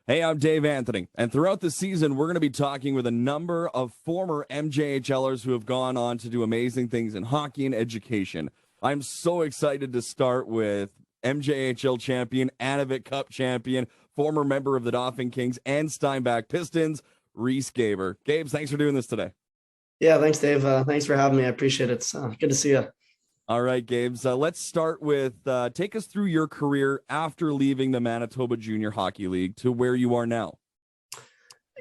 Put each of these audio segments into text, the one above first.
Hey, I'm Dave Anthony, and throughout the season, we're going to be talking with a number of former MJHLers who have gone on to do amazing things in hockey and education. I'm so excited to start with MJHL champion, Anavet Cup champion, former member of the Dauphin Kings and Steinbach Pistons, Riese Gaber. Gabes, thanks for doing this today. Yeah, thanks, Dave. Thanks for having me. I appreciate it. It's good to see you. All right, Gabes, let's start with take us through your career after leaving the Manitoba Junior Hockey League to where you are now.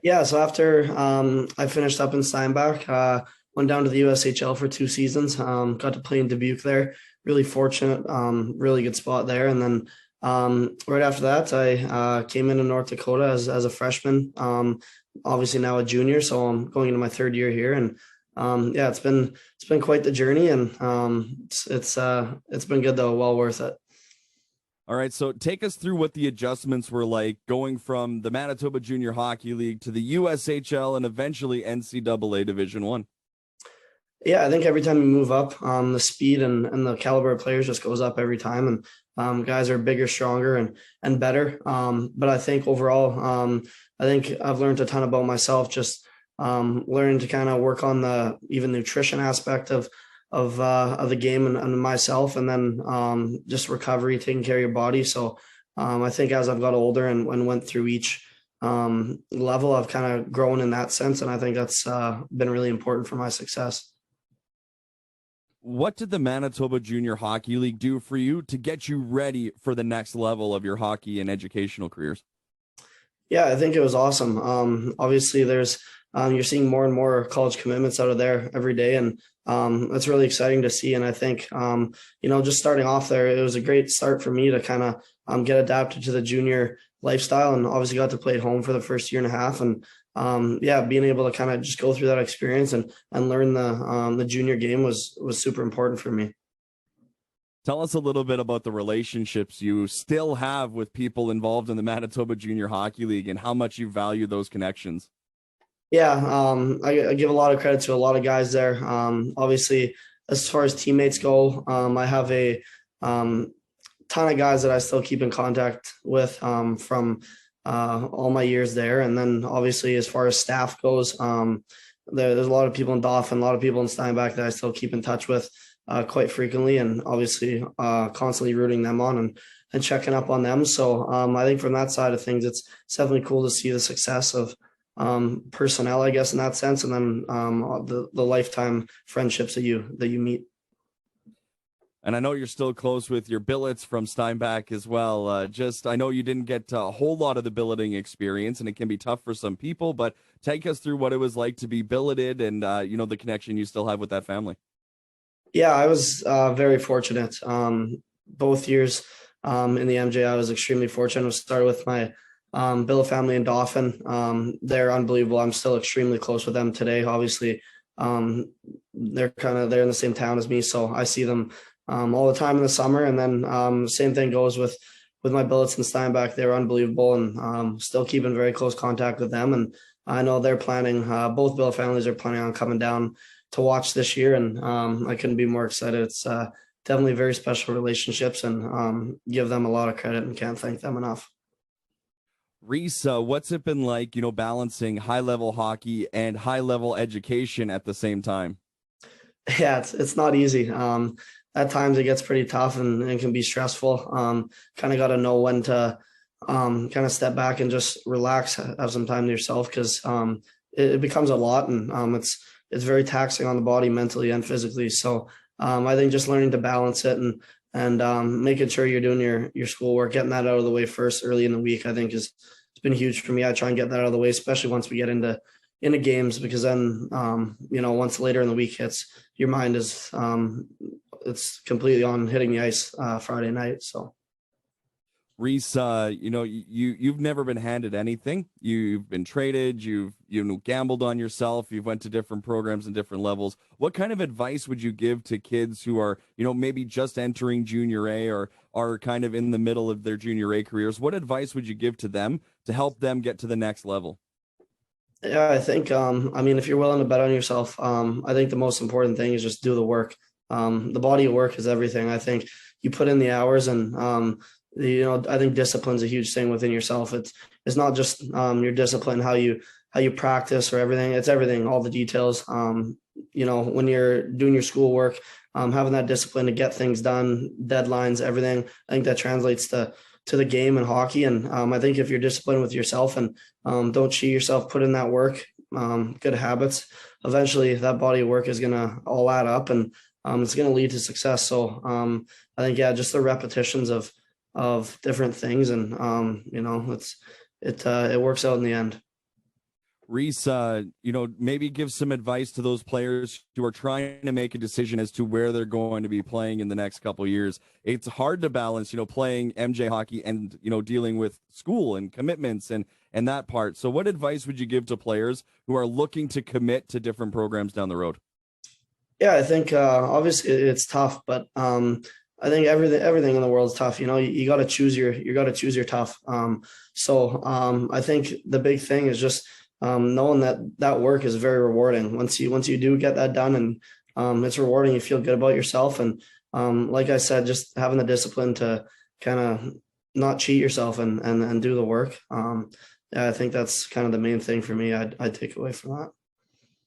Yeah, so after I finished up in Steinbach, went down to the USHL for 2 seasons. Got to play in Dubuque there. Really fortunate, really good spot there. And then right after that, I came into North Dakota as a freshman. Obviously now a junior, so I'm going into my third year here. And yeah, it's been quite the journey, and it's been good though, well worth it. All right, so take us through what the adjustments were like going from the Manitoba Junior Hockey League to the USHL and eventually NCAA Division I. Yeah, I think every time you move up, the speed and the caliber of players just goes up every time, and guys are bigger, stronger, and better. But I think overall, I think I've learned a ton about myself, just learning to kind of work on the even nutrition aspect of the game and myself, and then just recovery, taking care of your body. So I think as I've got older and went through each level, I've kind of grown in that sense, and I think that's been really important for my success. What did the Manitoba Junior Hockey League do for you to get you ready for the next level of your hockey and educational careers? Yeah, I think it was awesome. Obviously, there's you're seeing more and more college commitments out of there every day, and it's really exciting to see. And I think just starting off there, it was a great start for me to kind of get adapted to the junior lifestyle, and obviously got to play at home for the first year and a half, and yeah, being able to kind of just go through that experience and learn the junior game was super important for me. Tell us a little bit about the relationships you still have with people involved in the Manitoba Junior Hockey League and how much you value those connections. Yeah, I give a lot of credit to a lot of guys there. Obviously, as far as teammates go, I have a ton of guys that I still keep in contact with from all my years there. And then obviously, as far as staff goes, there's a lot of people in Dauphin, a lot of people in Steinbach that I still keep in touch with quite frequently, and obviously constantly rooting them on and checking up on them. So I think from that side of things, it's definitely cool to see the success of personnel, I guess, in that sense, and then the lifetime friendships that you meet. And I know you're still close with your billets from Steinbach as well. I know you didn't get a whole lot of the billeting experience, and it can be tough for some people, but take us through what it was like to be billeted and, the connection you still have with that family. Yeah, I was very fortunate. Both years in the MJ, I was extremely fortunate. I started with my billet family in Dauphin. They're unbelievable. I'm still extremely close with them today. Obviously, they're in the same town as me, so I see them all the time in the summer. And then same thing goes with my billets in Steinbach. They're unbelievable, and still keeping very close contact with them. And I know they're planning. Both billet families are planning on coming down to watch this year, and I couldn't be more excited. It's definitely very special relationships, and give them a lot of credit and can't thank them enough. Riese, what's it been like, balancing high-level hockey and high-level education at the same time? Yeah, it's not easy. At times it gets pretty tough and can be stressful. Kind of got to know when to kind of step back and just relax, have some time to yourself, because it becomes a lot, and it's very taxing on the body mentally and physically. So I think just learning to balance it and making sure you're doing your schoolwork, getting that out of the way first early in the week, I think it's been huge for me. I try and get that out of the way, especially once we get into games, because then once later in the week hits, your mind is it's completely on hitting the ice Friday night. So Riese, you've never been handed anything. You've been traded. You've gambled on yourself. You've went to different programs and different levels. What kind of advice would you give to kids who are, maybe just entering junior A or are kind of in the middle of their junior A careers? What advice would you give to them to help them get to the next level? Yeah, I think if you're willing to bet on yourself, I think the most important thing is just do the work. The body of work is everything. I think you put in the hours, and I think discipline's a huge thing within yourself. It's not just your discipline, how you practice or everything. It's everything, all the details. When you're doing your schoolwork, having that discipline to get things done, deadlines, everything. I think that translates to the game and hockey. And I think if you're disciplined with yourself and don't cheat yourself, put in that work, good habits, eventually that body of work is gonna all add up, and it's gonna lead to success. So I think just the repetitions of different things, and it works out in the end. Riese, maybe give some advice to those players who are trying to make a decision as to where they're going to be playing in the next couple of years. It's hard to balance, playing MJ hockey and, dealing with school and commitments and that part. So what advice would you give to players who are looking to commit to different programs down the road? Yeah, I think obviously it's tough, but I think everything in the world is tough. You got to choose your tough. I think the big thing is just knowing that work is very rewarding. Once you do get that done, and it's rewarding, you feel good about yourself. And like I said, just having the discipline to kind of not cheat yourself and do the work. I think that's kind of the main thing for me. I'd take away from that.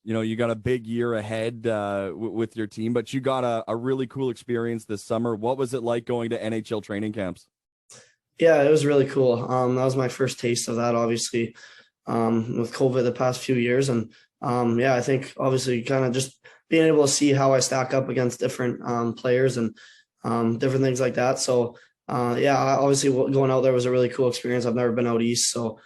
You got a big year ahead with your team, but you got a really cool experience this summer. What was it like going to NHL training camps? Yeah, it was really cool. That was my first taste of that, obviously, with COVID the past few years. And I think obviously kind of just being able to see how I stack up against different players and different things like that. So obviously going out there was a really cool experience. I've never been out east, so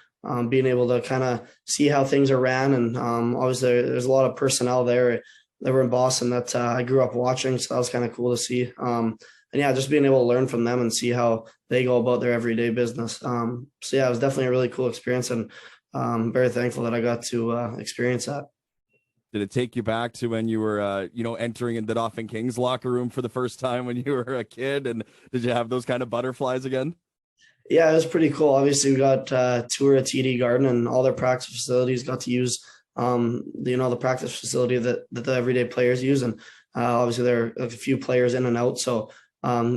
being able to kind of see how things are ran, and obviously there's a lot of personnel there that were in Boston that I grew up watching, so that was kind of cool to see. Just being able to learn from them and see how they go about their everyday business. It was definitely a really cool experience, and I'm very thankful that I got to experience that. Did it take you back to when you were, entering in the Dauphin Kings locker room for the first time when you were a kid? And did you have those kind of butterflies again? Yeah, it was pretty cool. Obviously, we got tour at TD Garden, and all their practice facilities, got to use, the practice facility that the everyday players use. And obviously there are a few players in and out. So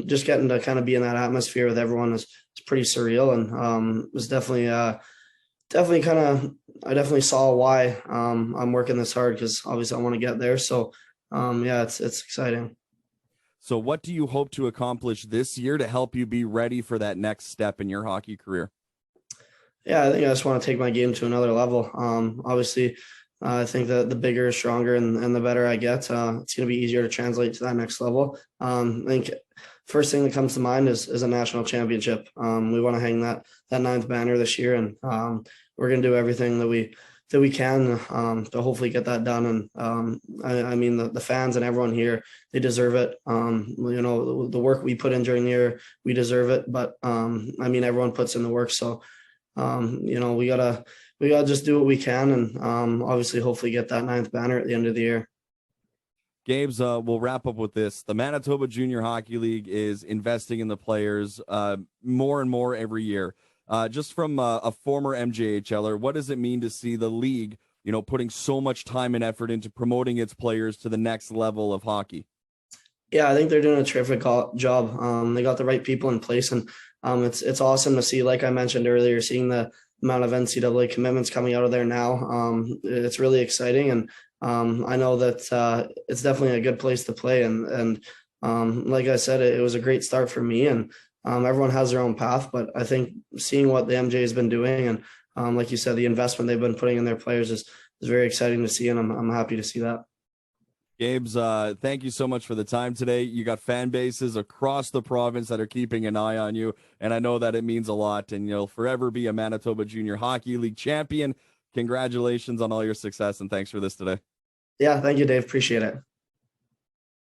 just getting to kind of be in that atmosphere with everyone is pretty surreal. And was definitely I definitely saw why I'm working this hard, because obviously I want to get there. So it's exciting. So what do you hope to accomplish this year to help you be ready for that next step in your hockey career? Yeah, I think I just want to take my game to another level. Obviously, I think that the bigger, stronger, and the better I get, it's going to be easier to translate to that next level. I think first thing that comes to mind is a national championship. We want to hang that ninth banner this year, and we're going to do everything that we can to hopefully get that done. And I mean, the fans and everyone here, they deserve it. The work we put in during the year, we deserve it. But everyone puts in the work. So we gotta just do what we can, and obviously hopefully get that ninth banner at the end of the year. Gabes, we'll wrap up with this. The Manitoba Junior Hockey League is investing in the players more and more every year. Just from a former MJHLer, what does it mean to see the league, putting so much time and effort into promoting its players to the next level of hockey? Yeah, I think they're doing a terrific job. They got the right people in place, and it's awesome to see, like I mentioned earlier, seeing the amount of NCAA commitments coming out of there now. It's really exciting, and I know that it's definitely a good place to play. And like I said, it was a great start for me, and everyone has their own path. But I think seeing what the MJ has been doing, and like you said, the investment they've been putting in their players is very exciting to see, and I'm happy to see that. Gabes, thank you so much for the time today. You got fan bases across the province that are keeping an eye on you, and I know that it means a lot, and you'll forever be a Manitoba Junior Hockey League champion. Congratulations on all your success, and thanks for this today. Yeah, thank you, Dave. Appreciate it.